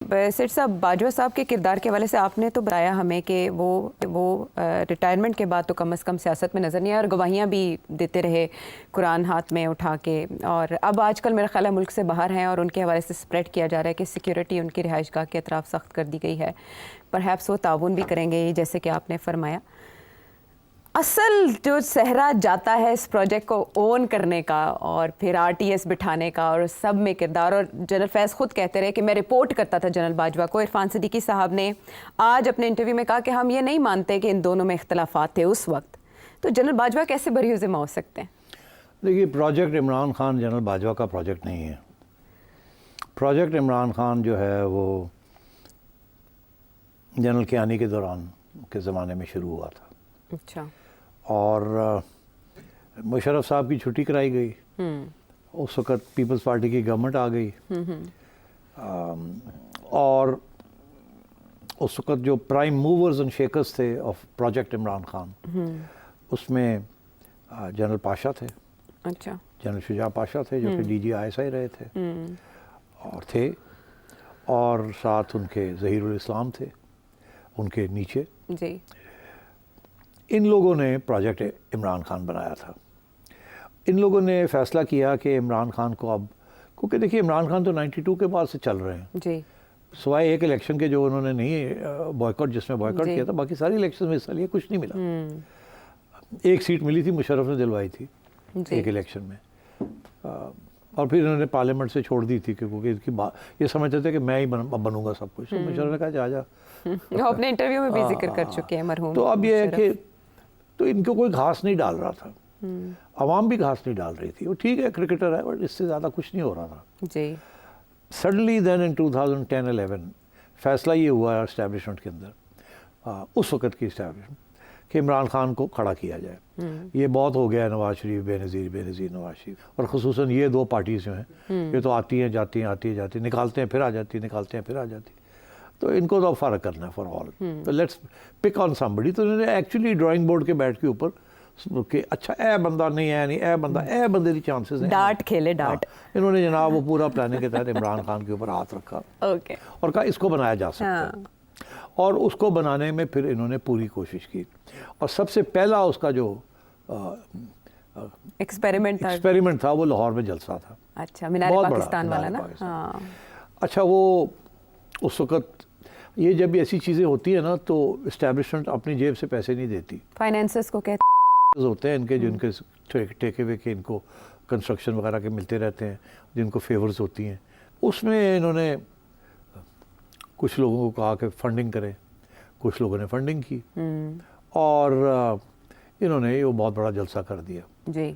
Set صاحب، باجوہ صاحب کے کردار کے حوالے سے آپ نے تو بتایا ہمیں کہ وہ ریٹائرمنٹ کے بعد تو کم از کم سیاست میں نظر نہیں آئے اور گواہیاں بھی دیتے رہے قرآن ہاتھ میں اٹھا کے، اور اب آج کل میرا خیال ہے ملک سے باہر ہیں اور ان کے حوالے سے اسپریڈ کیا جا رہا ہے کہ سیکیورٹی ان کی رہائش گاہ کے اطراف سخت کر دی گئی ہے، پرہیپس وہ تعاون بھی کریں گے جیسے کہ آپ نے فرمایا۔ اصل جو صحرا جاتا ہے اس پروجیکٹ کو اون کرنے کا اور پھر آر ٹی ایس بٹھانے کا اور سب میں کردار، اور جنرل فیض خود کہتے رہے کہ میں رپورٹ کرتا تھا جنرل باجوہ کو۔ عرفان صدیقی صاحب نے آج اپنے انٹرویو میں کہا کہ ہم یہ نہیں مانتے کہ ان دونوں میں اختلافات تھے اس وقت، تو جنرل باجوہ کیسے بری ذمہ ہو سکتے ہیں؟ دیکھیے، پروجیکٹ عمران خان جنرل باجوہ کا پروجیکٹ نہیں ہے۔ پروجیکٹ عمران خان جو ہے وہ جنرل کیانی کے دوران کے زمانے میں شروع ہوا تھا، اچھا، اور مشرف صاحب کی چھٹی کرائی گئی، اس وقت پیپلز پارٹی کی گورنمنٹ آ گئی، اور اس وقت جو پرائم موورز اینڈ شیکرز تھے آف پروجیکٹ عمران خان، اس میں جنرل پاشا تھے، اچھا، جنرل شجاع پاشا تھے جو کہ D G I S I رہے تھے، اور ساتھ ان کے ظہیر الاسلام تھے ان کے نیچے۔ جی، ان لوگوں نے پروجیکٹ عمران خان بنایا تھا۔ ان لوگوں نے فیصلہ کیا کہ عمران خان کو اب، کیونکہ دیکھیے عمران خان تو 92 کے بعد سے چل رہے ہیں، جی، سوائے ایک الیکشن کے جو انہوں نے نہیں بوائیکاٹ، جس میں بوائیکاٹ کیا تھا، باقی ساری الیکشن میں حصہ لیا، کچھ نہیں ملا۔ ایک سیٹ ملی تھی، مشرف نے دلوائی تھی ایک الیکشن میں، اور پھر انہوں نے پارلیمنٹ سے چھوڑ دی تھی کیونکہ یہ سمجھتے تھے کہ میں ہی بنوں گا سب کچھ، تو مشرف نے کہا جا جا۔ وہ اپنے انٹرویو میں بھی ذکر کر چکے ہیں مرحوم۔ تو اب یہ ہے کہ تو ان کو کوئی گھاس نہیں ڈال رہا تھا، عوام بھی گھاس نہیں ڈال رہی تھی، وہ ٹھیک ہے کرکٹر ہے بٹ اس سے زیادہ کچھ نہیں ہو رہا تھا۔ جی، سڈنلی دین ان 2010-11 فیصلہ یہ ہوا اسٹیبلشمنٹ کے اندر، اس وقت کی اسٹیبلشمنٹ، کہ عمران خان کو کھڑا کیا جائے۔ یہ بہت ہو گیا ہے نواز شریف بے نظیر نواز شریف، اور خصوصاً یہ دو پارٹیز جو ہیں یہ تو آتی ہیں جاتی ہیں، آتی ہیں جاتی ہیں، نکالتے ہیں پھر آ جاتی ہیں، نکالتے ہیں پھر آ جاتی ہیں، تو ان کو تو فرق کرنا ہے فار آل، تو لیٹس پک آن سمبڈی۔ تو انہوں نے ایکچولی ڈرائنگ بورڈ کے بیٹھ کے اوپر کہ اچھا اے بندہ نہیں ہے، نہیں اے بندے کی چانسز ہیں، ڈاٹ کھیلے ڈاٹ۔ انہوں نے جناب وہ پورا پلاننگ کے تحت عمران خان کے اوپر ہاتھ رکھا اور کہا اس کو بنایا جا سکتا ہے، اور اس کو بنانے میں پھر انہوں نے پوری کوشش کی، اور سب سے پہلا اس کا جو ایکسپیریمنٹ تھا وہ لاہور میں جلسہ تھا۔ اچھا، مینار پاکستان والا نا؟ ہاں، اچھا، وہ اس وقت یہ جب ایسی چیزیں ہوتی ہیں نا تو اسٹیبلشمنٹ اپنی جیب سے پیسے نہیں دیتی، فائنینسز کو کہتے ہوتے ہیں ان کے، جن کے ٹیکے ہوئے کے ان کو کنسٹرکشن وغیرہ کے ملتے رہتے ہیں، جن کو فیورز ہوتی ہیں، اس میں انہوں نے کچھ لوگوں کو کہا کہ فنڈنگ کریں، کچھ لوگوں نے فنڈنگ کی، اور انہوں نے یہ بہت بڑا جلسہ کر دیا۔ جی،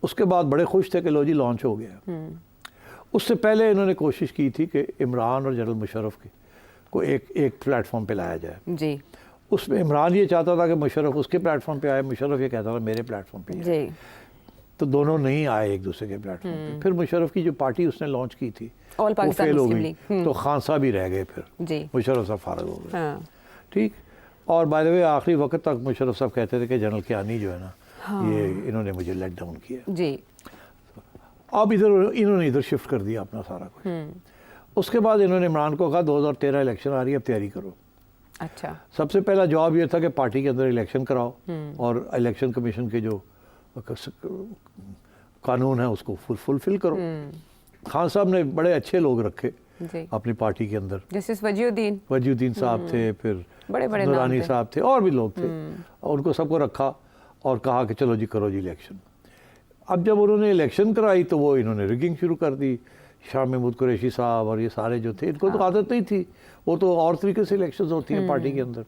اس کے بعد بڑے خوش تھے کہ لو جی لانچ ہو گیا۔ اس سے پہلے انہوں نے کوشش کی تھی کہ عمران اور جنرل مشرف کو ایک پلیٹ فارم پہ لایا جائے۔ جی، اس میں عمران یہ چاہتا تھا کہ مشرف اس کے پلیٹ فارم پہ آئے، مشرف یہ کہتا تھا میرے پلیٹ فارم پہ آئے، جی، تو دونوں نہیں آئے ایک دوسرے کے پلیٹ فارم پہ۔ پھر مشرف کی جو پارٹی اس نے لانچ کی تھی آل وہ پاکستان فیل ہو مسلم گئی، لیگ۔ تو خان صاحب ہی رہ گئے، پھر جی، مشرف صاحب فارغ ہو گئے، ہاں، ٹھیک۔ اور بائی دا وے آخری وقت تک مشرف صاحب کہتے تھے کہ جنرل کیانی جو ہے نا یہ انہوں نے مجھے لیٹ ڈاؤن کیا۔ جی، اب انہوں نے ادھر شفٹ کر دیا اپنا سارا کچھ۔ اس کے بعد انہوں نے عمران کو کہا 2013 الیکشن آ رہی ہے، اب تیاری کرو۔ اچھا، سب سے پہلا جواب یہ تھا کہ پارٹی کے اندر الیکشن کراؤ، اور الیکشن کمیشن کے جو قانون ہے اس کو فلفل کرو۔ خان صاحب نے بڑے اچھے لوگ رکھے جی، اپنی پارٹی کے اندر، جسٹس وجی الدین صاحب تھے، پھر بڑے بڑے نورانی صاحب تھے، اور بھی لوگ تھے، اور ان کو سب کو رکھا اور کہا کہ چلو جی کرو جی الیکشن۔ اب جب انہوں نے الیکشن کرائی تو وہ انہوں نے ریگنگ شروع کر دی، شاہ محمود قریشی صاحب اور یہ سارے جو تھے، ان کو تو عادت نہیں تھی، وہ تو اور طریقے سے الیکشنز ہوتی ہیں پارٹی کے اندر،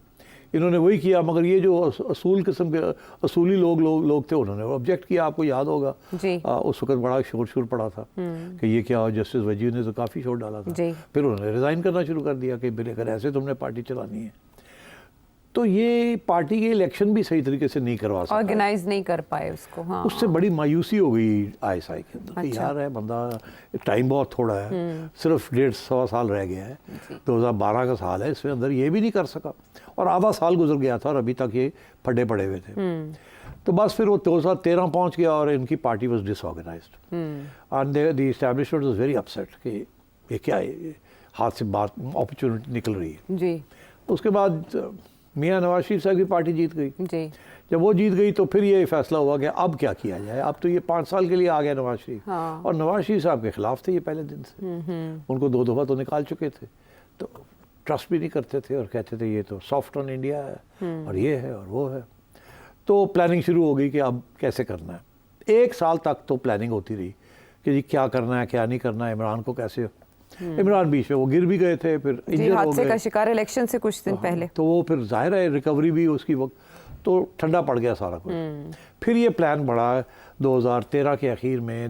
انہوں نے وہی کیا، مگر یہ جو اصول قسم کے اصولی لوگ تھے انہوں نے آبجیکٹ کیا۔ آپ کو یاد ہوگا اس وقت بڑا شور پڑا تھا کہ یہ کیا، جسٹس وجیہ نے تو کافی شور ڈالا تھا، پھر انہوں نے ریزائن کرنا شروع کر دیا کہ اگر ایسے تم نے پارٹی چلانی ہے، تو یہ پارٹی کے الیکشن بھی صحیح طریقے سے نہیں کروا سکا، آرگنائز نہیں کر پائے اس کو۔ ہاں، اس سے بڑی مایوسی ہو گئی آئی ایس آئی کے اندر کہ یار ہے بندہ، ٹائم بہت تھوڑا ہے، صرف 1.5 سال رہ گیا ہے، 2012 کا سال ہے، اس میں اندر یہ بھی نہیں کر سکا، اور آدھا سال گزر گیا تھا اور ابھی تک یہ پھڈے پڑے ہوئے تھے۔ تو بس پھر وہ 2013 پہنچ گیا اور ان کی party was disorganized, and the establishment was very upset کہ یہ کیا ہے، ہاتھ سے بات اپرچونٹی نکل رہی ہے. جی. اس کے بعد میاں نواز شریف صاحب کی پارٹی جیت گئی. جی. جب وہ جیت گئی تو پھر یہ فیصلہ ہوا کہ اب کیا کیا جائے. اب تو یہ 5 سال کے لیے آ گیا نواز شریف, اور نواز شریف صاحب کے خلاف تھے یہ پہلے دن سے. ان کو 2 دفعہ تو نکال چکے تھے, تو ٹرسٹ بھی نہیں کرتے تھے اور کہتے تھے یہ تو سافٹ آن انڈیا ہے اور یہ ہے اور وہ ہے. تو پلاننگ شروع ہو گئی کہ اب کیسے کرنا ہے. 1 سال تک تو پلاننگ ہوتی رہی کہ جی کیا کرنا ہے کیا نہیں کرنا ہے, عمران کو کیسے. عمران بیچ میں وہ گر بھی گئے تھے, پھر انجر ہو حادثے گئے کا شکار الیکشن سے کچھ دن پہلے. تو وہ پھر ظاہر ہے ریکوری بھی اس کی وقت تو ٹھنڈا پڑ گیا سارا کچھ. پھر یہ پلان بڑھا 2013 کے اخیر میں,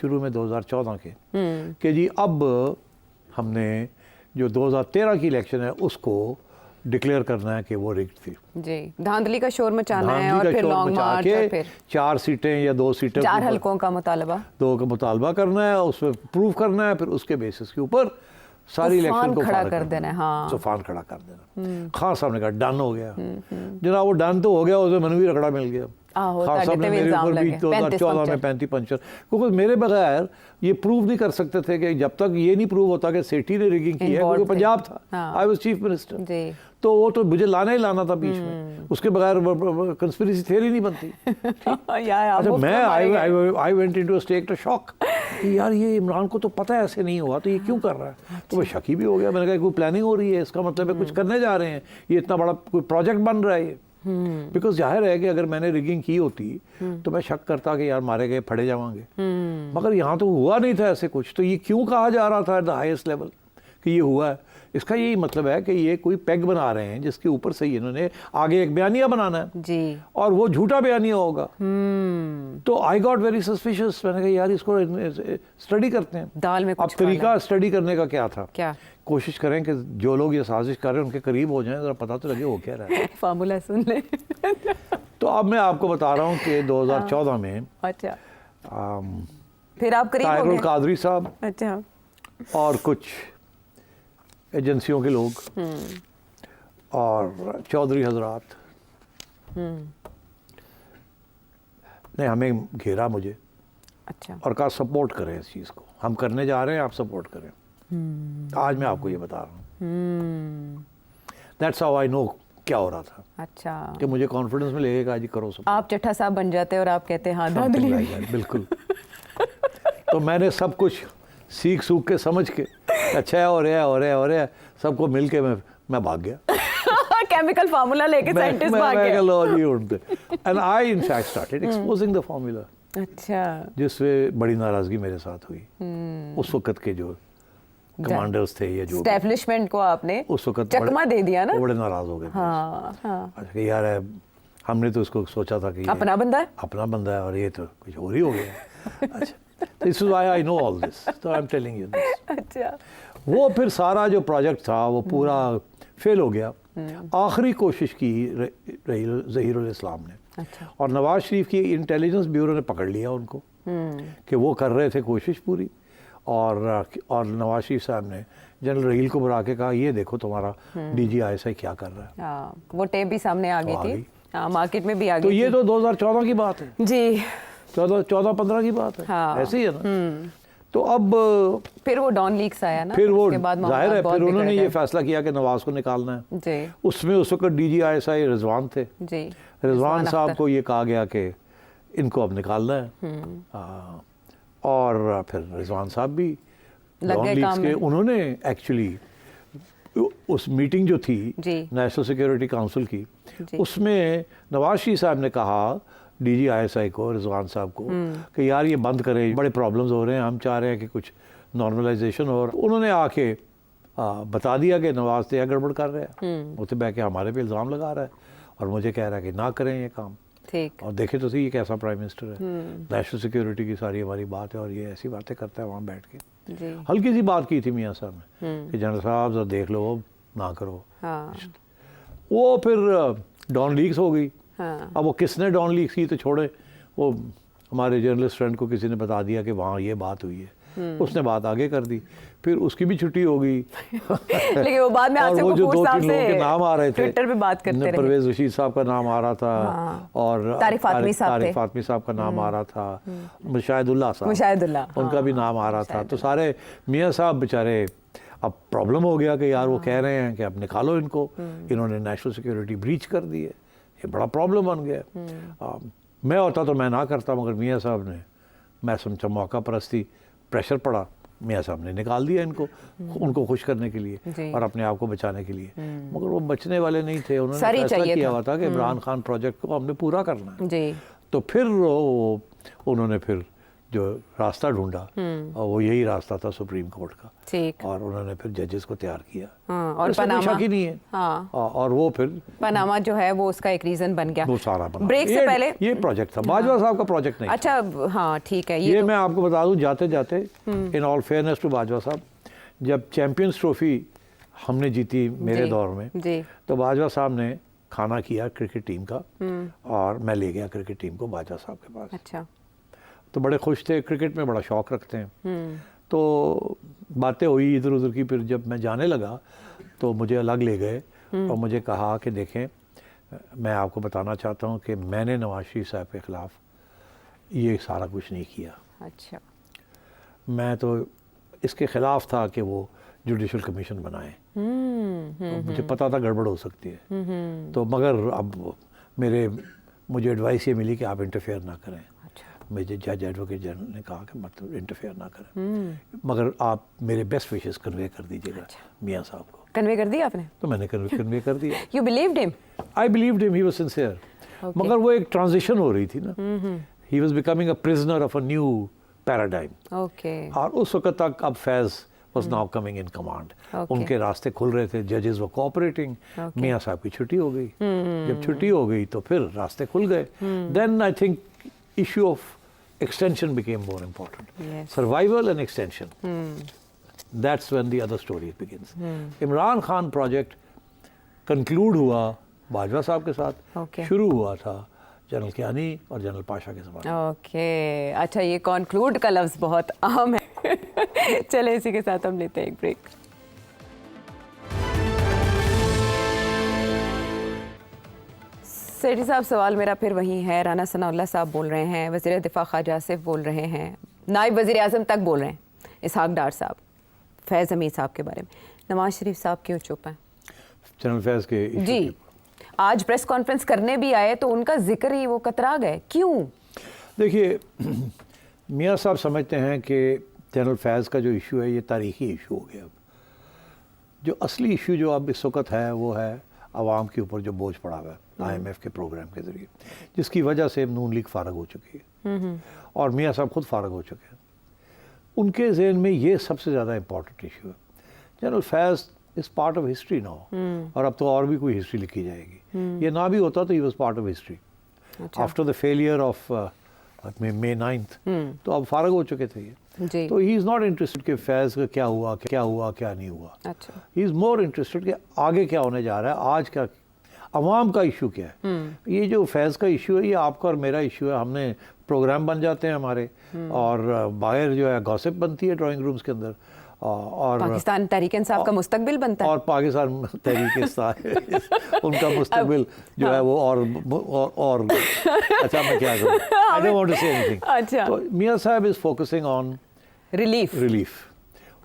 شروع میں 2014 کے, کہ جی اب ہم نے جو 2013 کی الیکشن ہے اس کو ڈکلیئر کرنا ہے کہ وہ ریگڈ تھی. جی, دھاندلی کا شور مچانا ہے اور پھر لانگ مارچ اور پھر 4 سیٹیں یا 2 سیٹیں 4 حلقوں کا مطالبہ 2 کا مطالبہ کرنا ہے, اس پہ پروف کرنا ہے, پھر اس کے بیسس کے اوپر ساری الیکشن کو کھڑا کر دینا ہے. ہاں, طوفان کھڑا کر دینا. خان صاحب نے کہا ڈن ہو گیا. جناب وہ ڈن تو ہو گیا, اس میں منوی رگڑا مل گیا. خان صاحب نے میرے اوپر بھی 2014 میں 35 پنچر, کیونکہ میرے بغیر یہ پروو نہیں کر سکتے تھے کہ جب تک یہ نہیں پروو ہوتا کہ سیٹھی نے ریگنگ کی ہے, کیونکہ پنجاب تھا, آئی واز چیف منسٹر. تو وہ تو مجھے لانا ہی لانا تھا بیچ میں, اس کے بغیر کنسپریسی تھیوری نہیں بنتی. اچھا میں I went into state to shock کہ یار یہ عمران کو تو پتہ ہے ایسے نہیں ہوا, تو یہ کیوں کر رہا ہے. تو میں شکی بھی ہو گیا, میں نے کہا کوئی پلاننگ ہو رہی ہے, اس کا مطلب ہے کچھ کرنے جا رہے ہیں, یہ اتنا بڑا کوئی پروجیکٹ بن رہا ہے. بیکاز ظاہر ہے کہ اگر میں نے ریگنگ کی ہوتی تو میں شک کرتا کہ یار مارے گئے پھڑے جاؤں گے, مگر یہاں تو ہوا نہیں تھا ایسے کچھ. تو یہ کیوں کہا جا رہا تھا ایٹ دا ہائیسٹ لیول کہ یہ ہوا ہے, اس کا یہی مطلب ہے کہ یہ کوئی پیگ بنا رہے ہیں جس کے اوپر سے انہوں نے آگے ایک بیانیہ بنانا ہے جی, اور وہ جھوٹا بیانیہ ہوگا. تو آئی گاٹ ویری سسپیشس. میں نے کہا یار اس کو اسٹڈی کرتے ہیں. دال میں اب طریقہ اسٹڈی کرنے کا کیا تھا, کیا کوشش کریں کہ جو لوگ یہ سازش کر رہے ہیں ان کے قریب ہو جائیں, ذرا پتہ تو لگے ہو کیا رہا ہے. فارمولا سن لیں. تو اب میں آپ کو بتا رہا ہوں کہ 2014 میں اچھا پھر آپ قریب طاہر ہو گئے. القادری صاحب اچھا, اور کچھ ایجنسیوں کے لوگ اور چودھری حضرات نے ہمیں گھیرا مجھے, اچھا, اور کہا سپورٹ کریں اس چیز کو, ہم کرنے جا رہے ہیں, آپ سپورٹ کریں. آج میں آپ کو یہ بتا رہا ہوں. دیٹس ہاؤ آئی نو کیا ہو رہا تھا. اچھا, کہ مجھے کانفیڈنس میں لے گا جی کرو سب. آپ چٹھا صاحب بن جاتے اور آپ کہتے ہیں ہاں دھاندلی. بالکل. تو میں نے سب کچھ سیکھ سوکھ کے سمجھ کے اچھا ہو رہا ہے سب کو مل کے میں بھاگ گیا. کیمیکل فارمولا لے کے سائنٹسٹ بھاگ گئے. And I in fact started exposing the formula. اچھا, جس سے بڑی ناراضگی میرے ساتھ ہوئی. اس وقت کے جو کمانڈرز تھے یا جو اسٹیبلشمنٹ کو آپ نے اس وقت چکما دے دیا نا, بڑے ناراض ہو گئے. اچھا کہ یار ہم نے تو اس کو سوچا تھا کہ اپنا بندہ ہے اور یہ تو کچھ اور ہی ہو گیا. اچھا, this is why I know all this, so I'm telling you this. اچھا, وہ پھر سارا جو پروجیکٹ تھا وہ پورا فیل ہو گیا. آخری کوشش کی ظہیر الاسلام نے, اور نواز شریف کی انٹیلیجنس بیورو نے پکڑ لیا ان کو کہ وہ کر رہے تھے کوشش پوری, اور نواز شریف صاحب نے جنرل رحیل کو بلا کے کہا یہ دیکھو تمہارا D G I S I کیا کر رہا ہے. وہ ٹیپ بھی سامنے آ گئی تھی, مارکیٹ میں بھی آ گئی. تو یہ تو 2014 کی بات ہے جی, 14-15 کی بات ہے, ایسے ہی ہے نا. تو اب پھر وہ ڈان لیکس آیا نا, پھر وہ ظاہر ہے پھر انہوں نے یہ فیصلہ کیا کہ نواز کو نکالنا ہے. جی, اس میں اس وقت D G I S I رضوان تھے. جی, رضوان صاحب کو یہ کہا گیا کہ ان کو اب نکالنا ہے. اور پھر رضوان صاحب بھی ڈان لیکس کے, انہوں نے ایکچولی اس میٹنگ جو تھی نیشنل سیکیورٹی کاؤنسل کی, اس میں نواز شریف صاحب نے کہا D G I S I کو, رضوان صاحب کو, کہ یار یہ بند کریں, بڑے پرابلمز ہو رہے ہیں, ہم چاہ رہے ہیں کہ کچھ نارملائزیشن ہو. انہوں نے آ کے بتا دیا کہ نواز تو یہ گڑبڑ کر رہے ہیں, وہ بہ کے ہمارے پہ الزام لگا رہا ہے اور مجھے کہہ رہا ہے کہ نہ کریں یہ کام. اور دیکھیں تو صحیح یہ کیسا پرائم منسٹر ہے, نیشنل سیکیورٹی کی ساری ہماری بات ہے اور یہ ایسی باتیں کرتا ہے وہاں بیٹھ کے. ہلکی سی بات کی تھی میاں صاحب نے کہ جنرل صاحب ذرا دیکھ لو نہ کرو. وہ پھر ڈان لیکس ہو گئی. اب وہ کس نے ڈان لیکس کی تو چھوڑے, وہ ہمارے جرنلسٹ فرینڈ کو کسی نے بتا دیا کہ وہاں یہ بات ہوئی ہے, اس نے بات آگے کر دی, پھر اس کی بھی چھٹی ہو گئی. لیکن وہ بعد میں اور وہ جو 2-3 لوگوں کے نام آ رہے تھے, ٹویٹر پہ بات کرتے رہے, پرویز رشید صاحب کا نام آ رہا تھا, اور طارق فاطمی صاحب کا نام آ رہا تھا, مشاہد اللہ صاحب ان کا بھی نام آ رہا تھا. تو سارے میاں صاحب بیچارے اب پرابلم ہو گیا کہ یار وہ کہہ رہے ہیں کہ اب نکالو ان کو, انہوں نے نیشنل سیکیورٹی بریچ کر دی ہے, یہ بڑا پرابلم بن گیا. میں ہوتا تو میں نہ کرتا, مگر میاں صاحب نے, میں سمجھا موقع پرستی, پریشر پڑا, میاں صاحب نے نکال دیا ان کو خوش کرنے کے لیے اور اپنے آپ کو بچانے کے لیے. مگر وہ بچنے والے نہیں تھے, انہوں نے فیصلہ کیا ہوا تھا کہ عمران خان پروجیکٹ کو ہم نے پورا کرنا ہے. تو پھر انہوں نے پھر جو راستہ ڈھونڈا, اور وہ یہی راستہ تھا سپریم کورٹ کا, اور انہوں نے پھر ججز کو تیار کیا, اور پاناما شک ہی نہیں ہے, اور وہ پھر پاناما جو ہے وہ اس کا ایک ریزن بن گیا. وہ سارا بنا. بریک سے پہلے یہ پروجیکٹ تھا, باجوہ صاحب کا پروجیکٹ نہیں. اچھا ہاں ٹھیک ہے. یہ میں آپ کو بتا دوں جاتے جاتے, ان آل فیئرنیس ٹو باجوہ صاحب, جب چیمپئنز ٹرافی ہم نے جیتی میرے دور میں, تو باجوہ صاحب نے کھانا کیا کرکٹ ٹیم کا, اور میں لے گیا کرکٹ ٹیم کو باجوہ صاحب کے پاس. اچھا. تو بڑے خوش تھے, کرکٹ میں بڑا شوق رکھتے ہیں. تو باتیں ہوئی ادھر ادھر کی. پھر جب میں جانے لگا تو مجھے الگ لے گئے اور مجھے کہا کہ دیکھیں, میں آپ کو بتانا چاہتا ہوں کہ میں نے نواز شریف صاحب کے خلاف یہ سارا کچھ نہیں کیا. اچھا. میں تو اس کے خلاف تھا کہ وہ جوڈیشل کمیشن بنائیں. مجھے پتا تھا گڑبڑ ہو سکتی ہے, تو مگر اب مجھے ایڈوائس یہ ملی کہ آپ انٹرفیئر نہ کریں. مجھے جج ایڈوکیٹ جنرل نے کہا کہ مطلب انٹرفیئر نہ کریں, مگر آپ میرے بیسٹ وشز کنوے کر دیجیے گا میاں صاحب کو. کنوے کر دیا آپ نے؟ تو میں نے کنوے کر دیا. You believed him? I believed him, he was sincere. مگر وہ ایک ٹرانزیشن ہو رہی تھی نا, he was becoming a prisoner of a new paradigm. اور اس وقت تک اب فیض was now coming in command. ان کے راستے کھل رہے تھے, ججز وہ کوآپریٹنگ. میاں صاحب کی چھٹی ہو گئی. جب چھٹی ہو گئی تو پھر راستے کھل گئے. Then I think issue of extension became more important. Survival and extension. That's when the other story begins. Imran Khan project conclude ہوا باجوہ صاحب کے ساتھ, شروع ہوا تھا جنرل کیانی اور جنرل پاشا کے زمانے میں. اوکے. اچھا, یہ کنکلوڈ کا لفظ بہت عام ہے. چلے اسی کے ساتھ ہم لیتے ہیں ایک بریک. سیٹھی صاحب, سوال میرا پھر وہی ہے. رانا ثناء اللہ صاحب بول رہے ہیں, وزیر دفاع خواجہ آصف بول رہے ہیں, نائب وزیر اعظم تک بول رہے ہیں, اسحاق ڈار صاحب, فیض حمید صاحب کے بارے میں. نواز شریف صاحب کیوں چپ ہیں؟ جنرل فیض کے جی, آج پریس کانفرنس کرنے بھی آئے تو ان کا ذکر ہی وہ کترا گئے, کیوں؟ دیکھیے, میاں صاحب سمجھتے ہیں کہ جنرل فیض کا جو ایشو ہے یہ تاریخی ایشو ہو گیا. اب جو اصلی ایشو جو اب اس وقت ہے وہ ہے عوام کے اوپر جو بوجھ پڑا ہوا ہے آئی ایم ایف کے پروگرام کے ذریعے, جس کی وجہ سے نون لیگ فارغ ہو چکی ہے, اور میاں صاحب خود فارغ ہو چکے ہیں. ان کے ذہن میں یہ سب سے زیادہ امپورٹنٹ ایشو ہے. General Faiz is part of history now, اور اب تو اور بھی کوئی ہسٹری لکھی جائے گی. یہ نہ بھی ہوتا تو he was part of history. After the failure of May 9th, تو اب فارغ ہو چکے تھے یہ. تو ہی از ناٹ انٹرسٹڈ کہ فیض کا کیا ہوا کیا نہیں ہوا. ہی از مور انٹرسٹڈ کہ آگے کیا ہونے جا رہا ہے, آج کا عوام کا ایشو کیا ہے. یہ جو فیض کا ایشو ہے یہ آپ کا اور میرا ایشو ہے. ہم نے پروگرام بن جاتے ہیں ہمارے, اور باہر جو ہے گوسپ بنتی ہے ڈرائنگ رومز کے اندر, اور پاکستان تحریک انصاف کا مستقبل بنتا ہے, اور پاکستان تحریک انصاف ان کا مستقبل جو ہے وہ اور اچھا میں کیا کروں, I don't want to say anything. تو میاں صاحب از فوکسنگ آن ریلیف.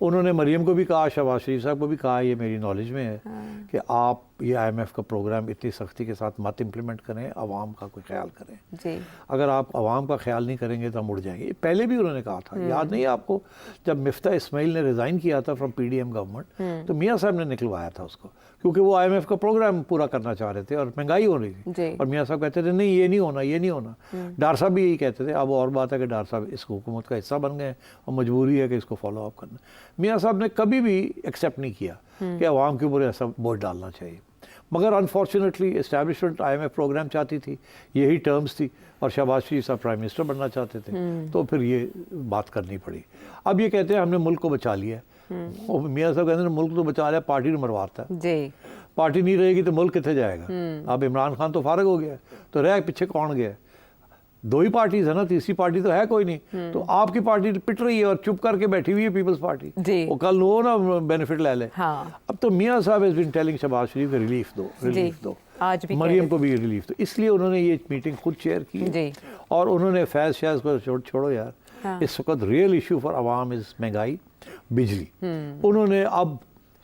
انہوں نے مریم کو بھی کہا, شہباز شریف صاحب کو بھی کہا, یہ میری نالج میں ہے کہ آپ یہ آئی ایم ایف کا پروگرام اتنی سختی کے ساتھ مت امپلیمنٹ کریں, عوام کا کوئی خیال کریں. اگر آپ عوام کا خیال نہیں کریں گے تو ہم اڑ جائیں گے. پہلے بھی انہوں نے کہا تھا, یاد نہیں ہے آپ کو, جب مفتاح اسماعیل نے ریزائن کیا تھا from P D M government, تو میاں صاحب نے نکلوایا تھا اس کو, کیونکہ وہ آئی ایم ایف کا پروگرام پورا کرنا چاہ رہے تھے اور مہنگائی ہو رہی تھی. اور میاں صاحب کہتے تھے نہیں یہ نہیں ہونا. ڈار صاحب بھی یہی کہتے تھے. اب اور بات ہے کہ ڈار صاحب اس حکومت کا حصہ بن گئے اور مجبوری ہے کہ اس کو فالو اپ کرنا. میاں صاحب نے کبھی بھی ایکسیپٹ نہیں کیا کہ عوام کے اوپر ایسا بوجھ ڈالنا چاہیے. مگر unfortunately establishment I M F program چاہتی تھی, یہی ٹرمز تھی, اور شہباز شریف صاحب پرائم منسٹر بننا چاہتے تھے, تو پھر یہ بات کرنی پڑی. اب یہ کہتے ہیں ہم نے ملک کو بچا لیا. میاں صاحب کہتے ہیں ملک تو بچا لیا, پارٹی نے مرواتا ہے. پارٹی نہیں رہے گی تو ملک کتنے جائے گا. اب عمران خان تو فارغ ہو گیا, تو رہ پیچھے کون گیا؟ دو ہی پارٹیز ہے نا, تیسری پارٹی تو ہے کوئی نہیں. تو آپ کی پارٹی پٹ رہی ہے اور چپ کر کے بیٹھی ہوئی ہے پیپلز پارٹی, وہ کل وہ نا بینیفٹ لے لے. اب تو میاں صاحب has been telling شہباز شریف کو ریلیف دو, مریم کو بھی ریلیف دو. اس لیے انہوں نے یہ میٹنگ خود چیئر کی, اور انہوں نے فیض شیض کو چھوڑو یار, اس وقت ریئل ایشو فار عوام از مہنگائی, بجلی. انہوں نے اب